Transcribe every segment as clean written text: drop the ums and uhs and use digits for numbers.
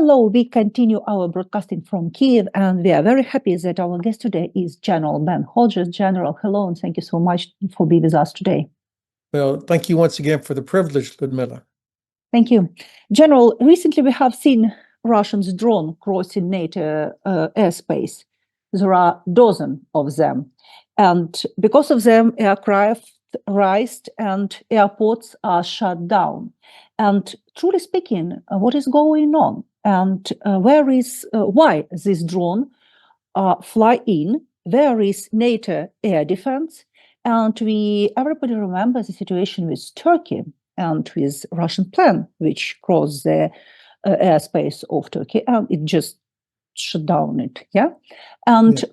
Hello, we continue our broadcasting from Kiev, and we are very happy that our guest today is General Ben Hodges. General, hello, and thank you so much for being with us today. Well, thank you once again for the privilege, Ludmila. Thank you. General, recently we have seen Russians' drone crossing NATO airspace. There are dozens of them. And because of them, aircraft raised and airports are shut down. And truly speaking, what is going on? And why this drone fly in? Where is NATO air defense? And everybody remembers the situation with Turkey and with Russian plane, which crossed the airspace of Turkey, and it just shut down it. Yeah, and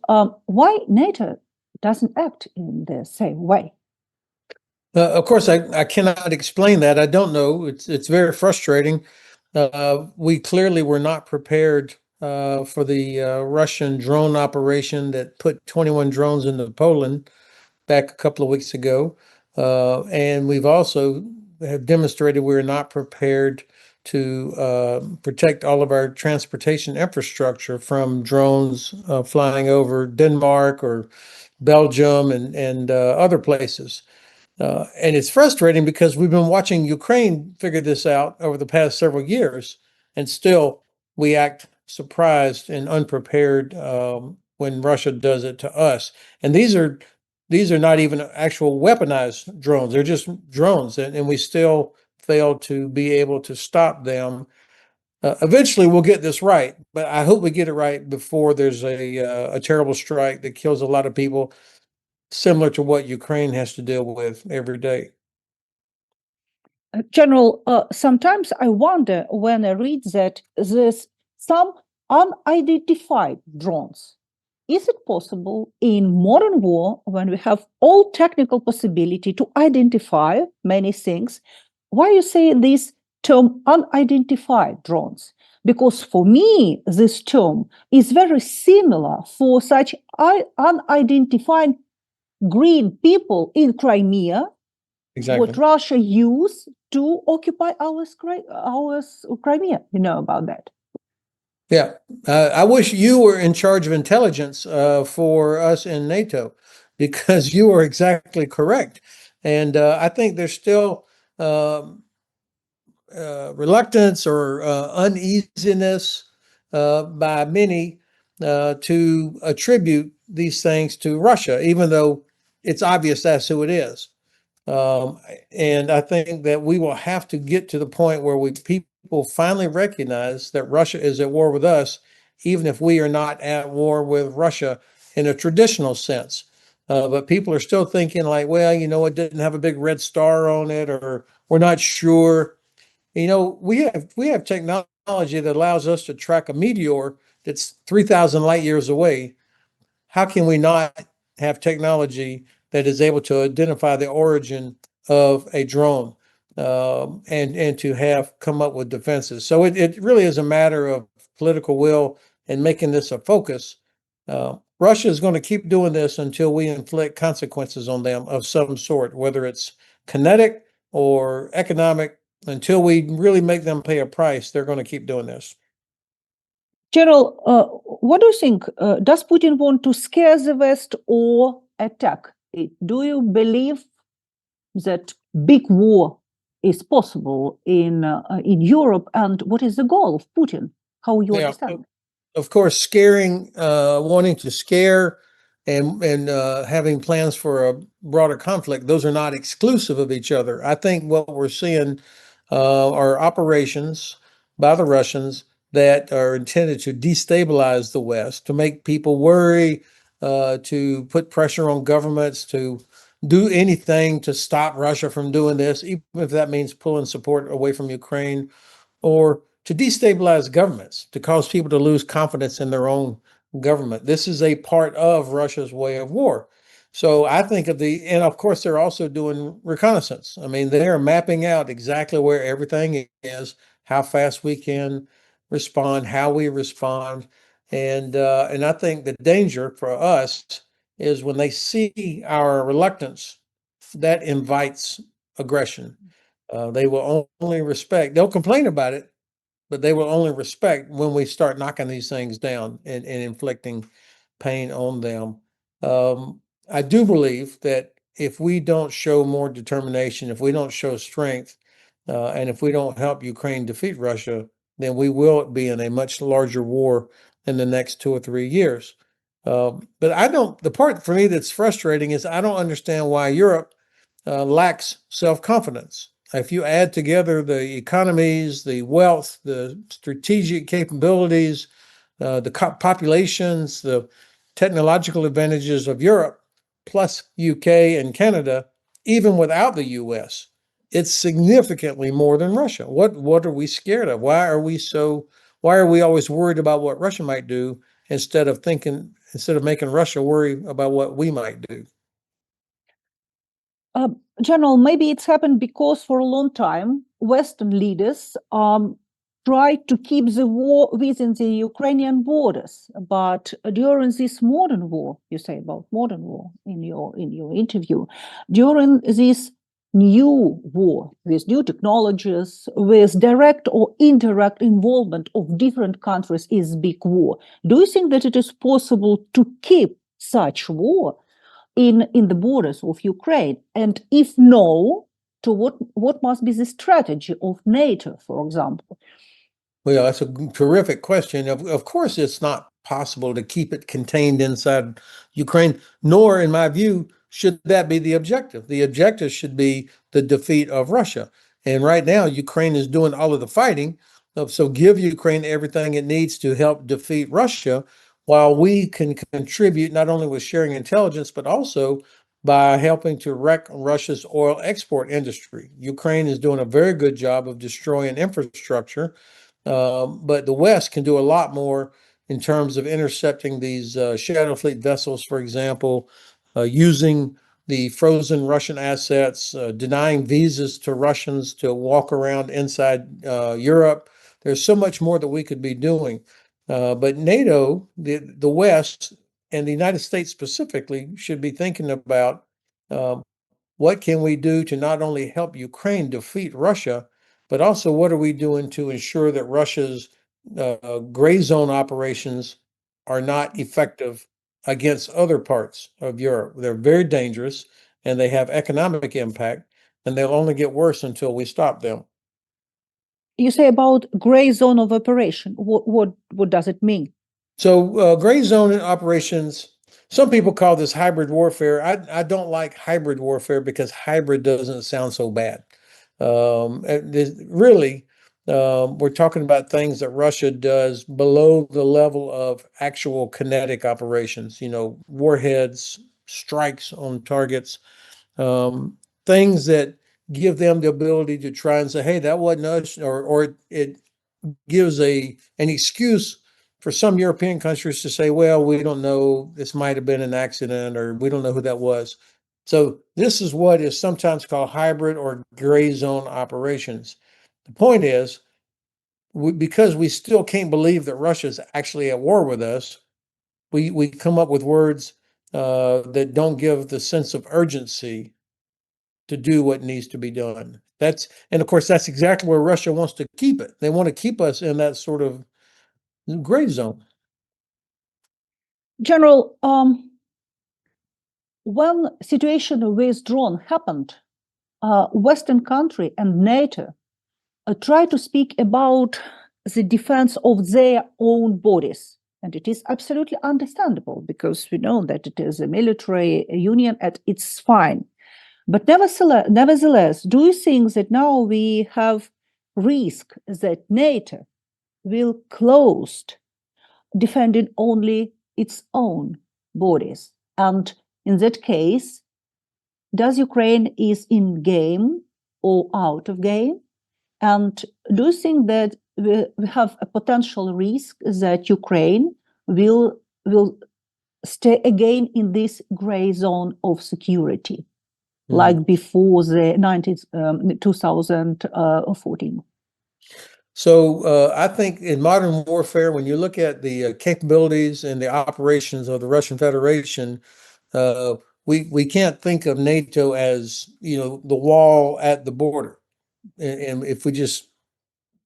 why NATO doesn't act in the same way? Of course, I cannot explain that. I don't know. It's very frustrating. We clearly were not prepared for the Russian drone operation that put 21 drones into Poland back a couple of weeks ago. And we've also have demonstrated we're not prepared to protect all of our transportation infrastructure from drones flying over Denmark or Belgium and other places. And it's frustrating because we've been watching Ukraine figure this out over the past several years, and still we act surprised and unprepared when Russia does it to us. And these are not even actual weaponized drones; they're just drones, and we still fail to be able to stop them. Eventually, we'll get this right, but I hope we get it right before there's a terrible strike that kills a lot of people, similar to what Ukraine has to deal with every day. General, sometimes I wonder when I read that there's some unidentified drones. Is it possible in modern war, when we have all technical possibility to identify many things, why you say this term unidentified drones? Because for me, this term is very similar for such unidentified green people in Crimea, Exactly. what Russia used to occupy our Crimea. You know about that? Yeah, I wish you were in charge of intelligence for us in NATO, because you are exactly correct. And I think there's still reluctance or uneasiness by many to attribute these things to Russia, even though it's obvious that's who it is. And I think that we will have to get to the point where people finally recognize that Russia is at war with us, even if we are not at war with Russia in a traditional sense. But people are still thinking like, well, it didn't have a big red star on it, or we're not sure. We have technology that allows us to track a meteor that's 3,000 light years away. How can we not have technology that is able to identify the origin of a drone and to have come up with defenses? So it really is a matter of political will and making this a focus. Russia is going to keep doing this until we inflict consequences on them of some sort, whether it's kinetic or economic. Until we really make them pay a price, they're going to keep doing this. General, what do you think? Does Putin want to scare the West or attack it? Do you believe that big war is possible in Europe? And what is the goal of Putin? How you understand? Of course, scaring, wanting to scare, and having plans for a broader conflict, those are not exclusive of each other. I think what we're seeing are operations by the Russians that are intended to destabilize the West, to make people worry, to put pressure on governments to do anything to stop Russia from doing this, even if that means pulling support away from Ukraine, or to destabilize governments, to cause people to lose confidence in their own government. This is a part of Russia's way of war. So I think and of course, they're also doing reconnaissance. I mean, they're mapping out exactly where everything is, how fast we can respond, how we respond. And I think the danger for us is when they see our reluctance, that invites aggression. They will only they'll complain about it, but they will only respect when we start knocking these things down and inflicting pain on them. I do believe that if we don't show more determination, if we don't show strength, and if we don't help Ukraine defeat Russia, then we will be in a much larger war in the next 2 or 3 years. But I don't, the part for me that's frustrating is I don't understand why Europe lacks self-confidence. If you add together the economies, the wealth, the strategic capabilities, the populations, the technological advantages of Europe, plus UK and Canada, even without the US, it's significantly more than Russia. What are we scared of? Why are we always worried about what Russia might do instead of making Russia worry about what we might do? General, maybe it's happened because for a long time, Western leaders tried to keep the war within the Ukrainian borders. But during this modern war, you say about modern war in your interview, during this new war with new technologies, with direct or indirect involvement of different countries is big war. Do you think that it is possible to keep such war in the borders of Ukraine? And if no, to what must be the strategy of NATO, for example? Well, that's a terrific question. Of course, it's not possible to keep it contained inside Ukraine, nor, in my view, should that be the objective. The objective should be the defeat of Russia. And right now, Ukraine is doing all of the fighting. So give Ukraine everything it needs to help defeat Russia, while we can contribute not only with sharing intelligence, but also by helping to wreck Russia's oil export industry. Ukraine is doing a very good job of destroying infrastructure. But the West can do a lot more in terms of intercepting these Shadow Fleet vessels, for example, using the frozen Russian assets, denying visas to Russians to walk around inside Europe. There's so much more that we could be doing. But NATO, the West, and the United States specifically should be thinking about um, what can we do to not only help Ukraine defeat Russia, but also what are we doing to ensure that Russia's gray zone operations are not effective against other parts of Europe? They're very dangerous and they have economic impact, and they'll only get worse until we stop them. You say about gray zone of operation. What does it mean? So gray zone operations, some people call this hybrid warfare. I don't like hybrid warfare because hybrid doesn't sound so bad. Really, we're talking about things that Russia does below the level of actual kinetic operations, warheads, strikes on targets, um, things that give them the ability to try and say, hey, that wasn't us, or it gives an excuse for some European countries to say, well, we don't know, this might have been an accident, or we don't know who that was. So this is what is sometimes called hybrid or gray zone operations. The point is, because we still can't believe that Russia is actually at war with us, we come up with words that don't give the sense of urgency to do what needs to be done. And of course, that's exactly where Russia wants to keep it. They want to keep us in that sort of gray zone. General, when situation with drone happened, Western country and NATO try to speak about the defense of their own bodies. And it is absolutely understandable because we know that it is a military union and it's fine. But nevertheless, do you think that now we have risk that NATO will close defending only its own borders? And in that case, does Ukraine is in game or out of game? And do you think that we have a potential risk that Ukraine will stay again in this gray zone of security, like before the 2014? So I think in modern warfare, when you look at the capabilities and the operations of the Russian Federation, we can't think of NATO as the wall at the border. And if we just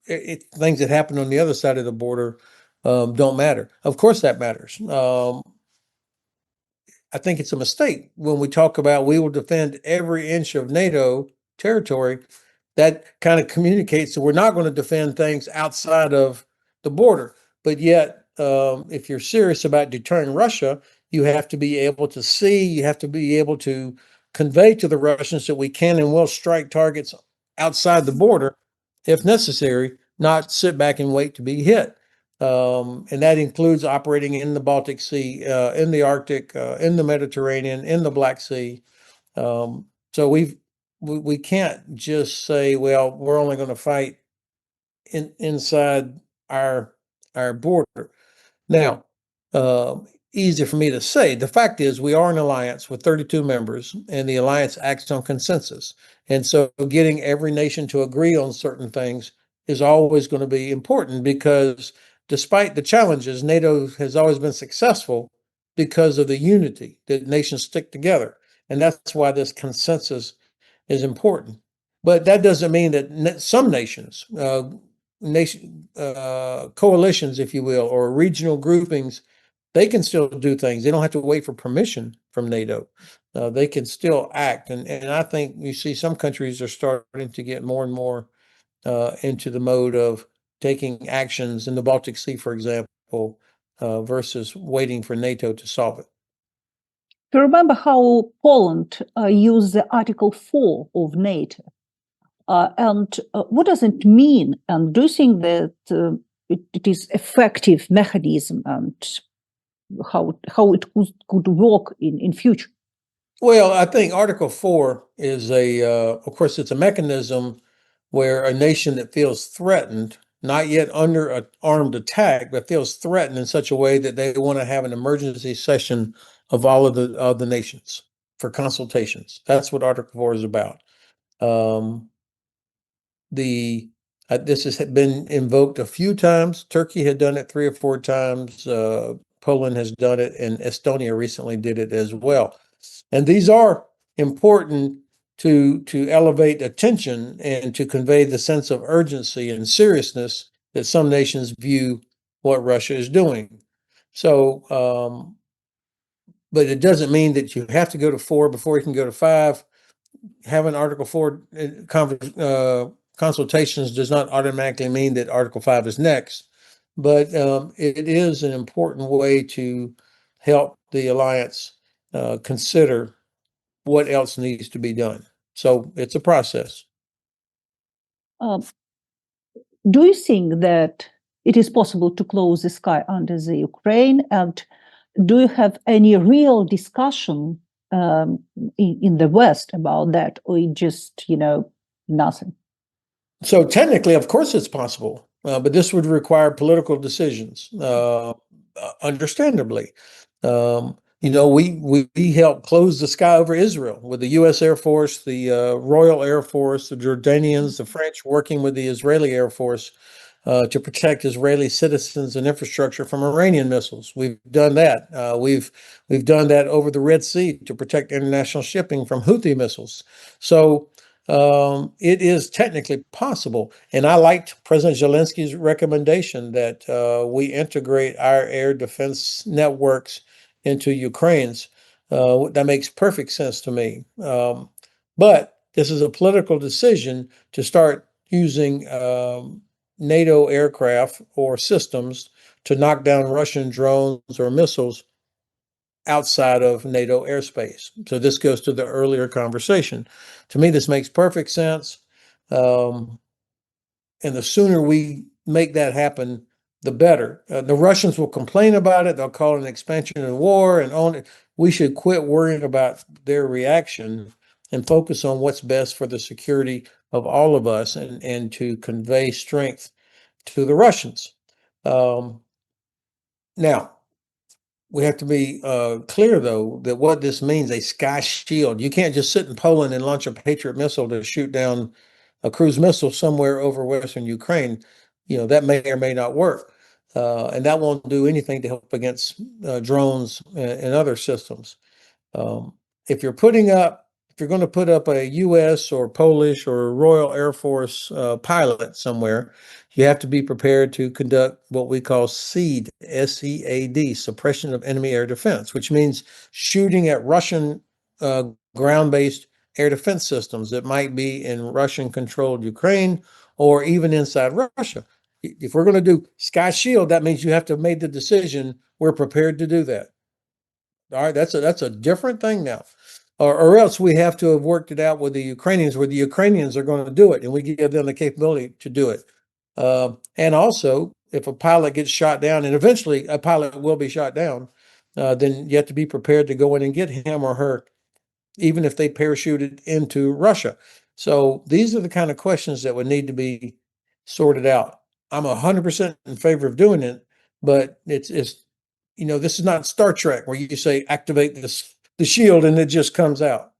things that happen on the other side of the border don't matter. Of course, that matters. I think it's a mistake when we talk about we will defend every inch of NATO territory. That kind of communicates that we're not going to defend things outside of the border. But yet, if you're serious about deterring Russia, you have to be able to see, you have to be able to convey to the Russians that we can and will strike targets outside the border if necessary, not sit back and wait to be hit. And that includes operating in the Baltic Sea, in the Arctic, in the Mediterranean, in the Black Sea. So we can't just say, well, we're only going to fight inside our border. Now, easy for me to say. The fact is, we are an alliance with 32 members, and the alliance acts on consensus. And so, getting every nation to agree on certain things is always going to be important because, despite the challenges, NATO has always been successful because of the unity that nations stick together. And that's why this consensus is important. But that doesn't mean that some nations, coalitions, if you will, or regional groupings, they can still do things. They don't have to wait for permission from NATO. They can still act. And I think you see some countries are starting to get more and more into the mode of taking actions in the Baltic Sea, for example, versus waiting for NATO to solve it. Do you remember how Poland used the Article 4 of NATO? And what does it mean? And do you think that it is effective mechanism and how it could work in future? Well, I think Article 4 is of course, it's a mechanism where a nation that feels threatened, not yet under an armed attack, but feels threatened in such a way that they want to have an emergency session of all of the nations for consultations. That's what Article 4 is about. This has been invoked a few times. Turkey had done it 3 or 4 times. Poland has done it, and Estonia recently did it as well. And these are important to elevate attention and to convey the sense of urgency and seriousness that some nations view what Russia is doing. So, but it doesn't mean that you have to go to 4 before you can go to 5. Having Article 4 consultations does not automatically mean that Article 5 is next, but it is an important way to help the alliance consider what else needs to be done. So it's a process. Do you think that it is possible to close the sky under the Ukraine? And do you have any real discussion in the West about that, or just, nothing? So technically, of course, it's possible, but this would require political decisions, understandably. We helped close the sky over Israel with the U.S. Air Force, the Royal Air Force, the Jordanians, the French working with the Israeli Air Force to protect Israeli citizens and infrastructure from Iranian missiles. We've done that. We've done that over the Red Sea to protect international shipping from Houthi missiles. So it is technically possible. And I liked President Zelensky's recommendation that we integrate our air defense networks into Ukraine's. That makes perfect sense to me. But this is a political decision to start using NATO aircraft or systems to knock down Russian drones or missiles outside of NATO airspace. So this goes to the earlier conversation. To me, this makes perfect sense. And the sooner we make that happen, the better. The Russians will complain about it. They'll call it an expansion of war and on it. We should quit worrying about their reaction and focus on what's best for the security of all of us and to convey strength to the Russians. Now, we have to be clear, though, that what this means, a sky shield. You can't just sit in Poland and launch a Patriot missile to shoot down a cruise missile somewhere over Western Ukraine. That may or may not work. And that won't do anything to help against drones and other systems. If you're putting up if you're going to put up a U.S. or Polish or Royal Air Force pilot somewhere, you have to be prepared to conduct what we call SEAD, S-E-A-D, suppression of enemy air defense, which means shooting at Russian ground-based air defense systems that might be in Russian-controlled Ukraine or even inside Russia. If we're going to do Sky Shield, that means you have to have made the decision, we're prepared to do that. All right, that's a different thing now. Or else we have to have worked it out with the Ukrainians, where the Ukrainians are going to do it, and we give them the capability to do it. And also, if a pilot gets shot down, and eventually a pilot will be shot down, then you have to be prepared to go in and get him or her, even if they parachuted into Russia. So these are the kind of questions that would need to be sorted out. I'm 100% in favor of doing it, but it's this is not Star Trek where you say activate the shield and it just comes out.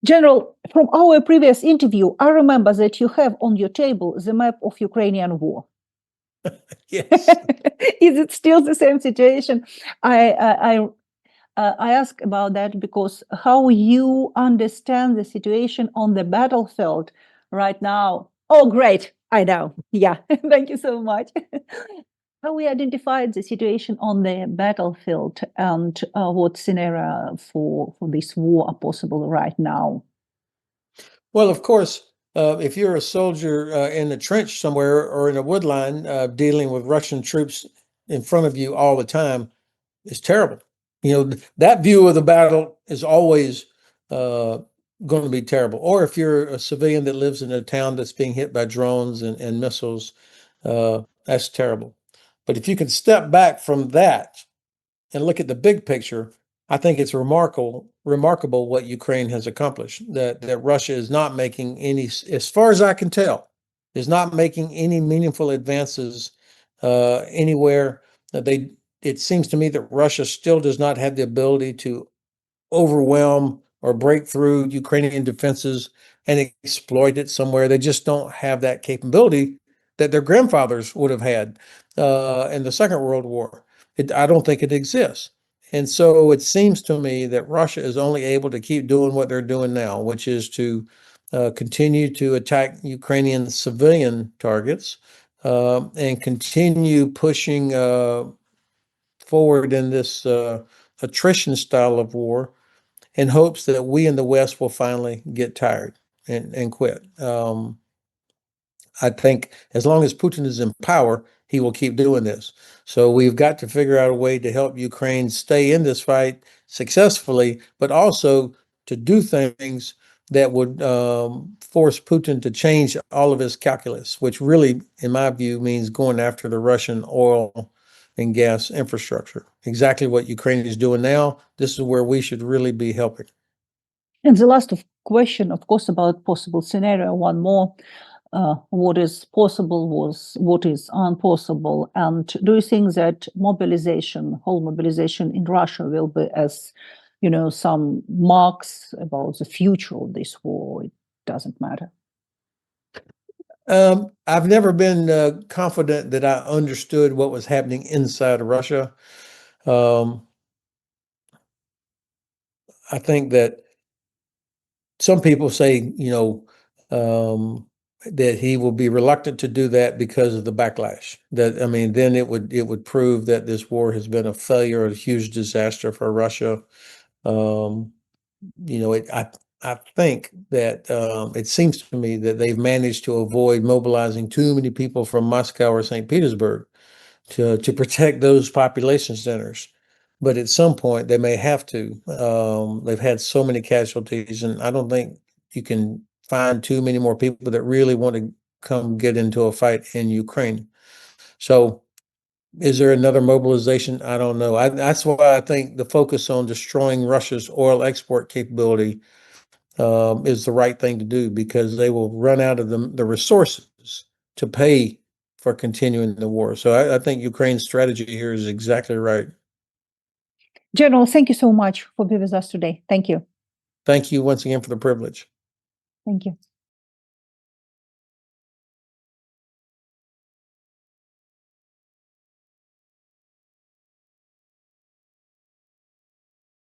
General, from our previous interview, I remember that you have on your table the map of Ukrainian war. Yes. Is it still the same situation? I ask about that because how you understand the situation on the battlefield right now. Oh, great. I know. Yeah. Thank you so much. How we identified the situation on the battlefield and what scenario for this war are possible right now? Well, of course, if you're a soldier in the trench somewhere or in a woodline dealing with Russian troops in front of you all the time, it's terrible. That view of the battle is always going to be terrible. Or if you're a civilian that lives in a town that's being hit by drones and missiles, that's terrible. But if you can step back from that and look at the big picture, I think it's remarkable what Ukraine has accomplished. That Russia is not making any, as far as I can tell, is not making any meaningful advances anywhere. It seems to me that Russia still does not have the ability to overwhelm or break through Ukrainian defenses and exploit it somewhere. They just don't have that capability that their grandfathers would have had in the Second World War. I don't think it exists. And so it seems to me that Russia is only able to keep doing what they're doing now, which is to continue to attack Ukrainian civilian targets and continue pushing forward in this attrition style of war in hopes that we in the West will finally get tired and quit. I think as long as Putin is in power, he will keep doing this. So we've got to figure out a way to help Ukraine stay in this fight successfully, but also to do things that would force Putin to change all of his calculus, which really, in my view, means going after the Russian oil and gas infrastructure. Exactly what Ukraine is doing now. This is where we should really be helping. And the last question, of course, about possible scenario, one more. What is possible was what is impossible, and do you think that whole mobilization in Russia will be as, some marks about the future of this war? It doesn't matter. I've never been confident that I understood what was happening inside of Russia. I think that some people say, that he will be reluctant to do that because of the backlash. Then it would prove that this war has been a failure, a huge disaster for Russia. I think that it seems to me that they've managed to avoid mobilizing too many people from Moscow or St. Petersburg to protect those population centers. But at some point they may have to. They've had so many casualties, and I don't think you can find too many more people that really want to come get into a fight in Ukraine. So is there another mobilization? I don't know. That's why I think the focus on destroying Russia's oil export capability is the right thing to do, because they will run out of the resources to pay for continuing the war. So I think Ukraine's strategy here is exactly right. General, thank you so much for being with us today. Thank you. Thank you once again for the privilege. Thank you.